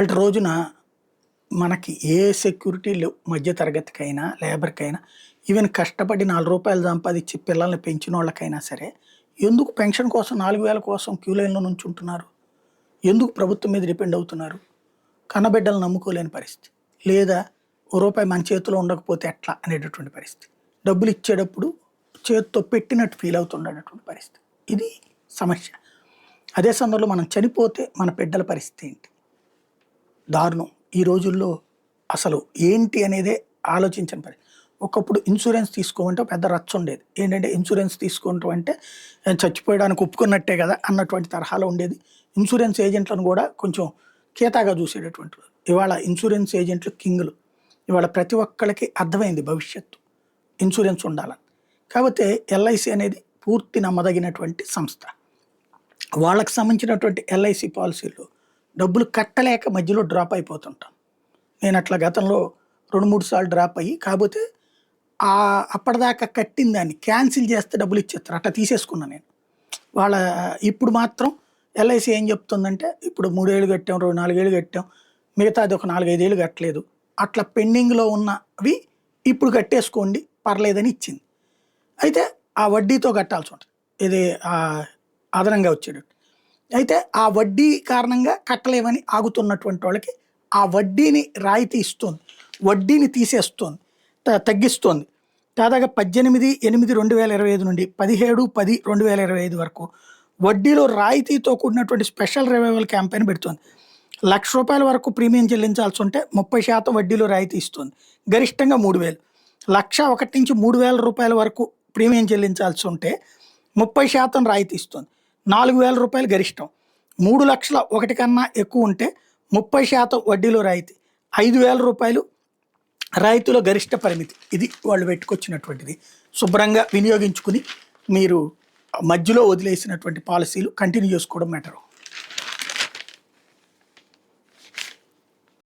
ఇవాల్టి రోజున మనకి ఏ సెక్యూరిటీ లేవు. మధ్య తరగతికైనా, లేబర్‌కైనా, ఈవెన్ కష్టపడి రూ. 4 సంపాదించి పిల్లల్ని పెంచినోళ్ళకైనా సరే, ఎందుకు పెన్షన్ కోసం 4000 కోసం క్యూ లైన్‌లో నుంచుంటున్నారు? ఎందుకు ప్రభుత్వం మీద డిపెండ్ అవుతున్నారు? కన్నబిడ్డలను నమ్ముకోలేని పరిస్థితి. లేదా ఓ రూపాయి మన చేతిలో ఉండకపోతే ఎట్లా అనేటటువంటి పరిస్థితి. డబ్బులు ఇచ్చేటప్పుడు చేత్తో పెట్టినట్టు ఫీల్ అవుతుండేటటువంటి పరిస్థితి. ఇది సమస్య. అదే సందర్భంలో మనం చనిపోతే మన బిడ్డల పరిస్థితి ఏంటి? దారుణం. ఈ రోజుల్లో అసలు ఏంటి అనేదే ఆలోచించని పని. ఒకప్పుడు ఇన్సూరెన్స్ తీసుకోమంటే పెద్ద రచ్చ ఉండేది. ఏంటంటే ఇన్సూరెన్స్ తీసుకోవటం అంటే చచ్చిపోయడానికి ఒప్పుకున్నట్టే కదా అన్నటువంటి తరహాలో ఉండేది. ఇన్సూరెన్స్ ఏజెంట్లను కూడా కొంచెం కేతాగా చూసేటటువంటి వారు. ఇవాళ ఇన్సూరెన్స్ ఏజెంట్లు కింగులు. ఇవాళ ప్రతి ఒక్కళ్ళకి అర్థమైంది భవిష్యత్తు. ఇన్సూరెన్స్ ఉండాలని. కాకపోతే ఎల్ఐసి అనేది పూర్తి నమ్మదగినటువంటి సంస్థ. వాళ్ళకి సంబంధించినటువంటి ఎల్ఐసి పాలసీలు డబ్బులు కట్టలేక మధ్యలో డ్రాప్ అయిపోతుంటాం. నేను అట్లా గతంలో 2, 3 సార్లు డ్రాప్ అయ్యి, కాకపోతే అప్పటిదాకా కట్టిన దాన్ని క్యాన్సిల్ చేస్తే డబ్బులు ఇచ్చేస్తారు. అట్లా తీసేసుకున్నాను నేను. వాళ్ళ ఇప్పుడు మాత్రం ఎల్ఐసి ఏం చెప్తుందంటే, ఇప్పుడు 3 ఏళ్ళు కట్టాం, 4 ఏళ్ళు కట్టాం, మిగతాది ఒక 4, 5 ఏళ్ళు కట్టలేదు, అట్లా పెండింగ్లో ఉన్నవి ఇప్పుడు కట్టేసుకోండి పర్లేదని ఇచ్చింది. అయితే ఆ వడ్డీతో కట్టాల్సి ఉంటుంది. ఇది అదనంగా వచ్చేటట్టు. అయితే ఆ వడ్డీ కారణంగా కట్టలేమని ఆగుతున్నటువంటి వాళ్ళకి ఆ వడ్డీని రాయితీ ఇస్తుంది, వడ్డీని తీసేస్తుంది, తగ్గిస్తుంది. దాదాగా 18/8/2025 నుండి 17/10/2025 వరకు వడ్డీలో రాయితీతో కూడినటువంటి స్పెషల్ రివైవల్ క్యాంపెయిన్ పెడుతుంది. ₹1,00,000 వరకు ప్రీమియం చెల్లించాల్సి ఉంటే 30% వడ్డీలో రాయితీ ఇస్తుంది. గరిష్టంగా 3,000. ₹1,01,000 నుంచి ₹3,000 వరకు ప్రీమియం చెల్లించాల్సి ఉంటే 30% రాయితీ ఇస్తుంది. ₹4,000 గరిష్టం. 3,01,000 కన్నా ఎక్కువ ఉంటే 30% వడ్డీలో రాయితీ. ₹5,000 రాయితీలో గరిష్ట పరిమితి. ఇది వాళ్ళు పెట్టుకొచ్చినటువంటిది. శుభ్రంగా వినియోగించుకుని మీరు మధ్యలో వదిలేసినటువంటి పాలసీలు కంటిన్యూ చేసుకోవడం బెటరు.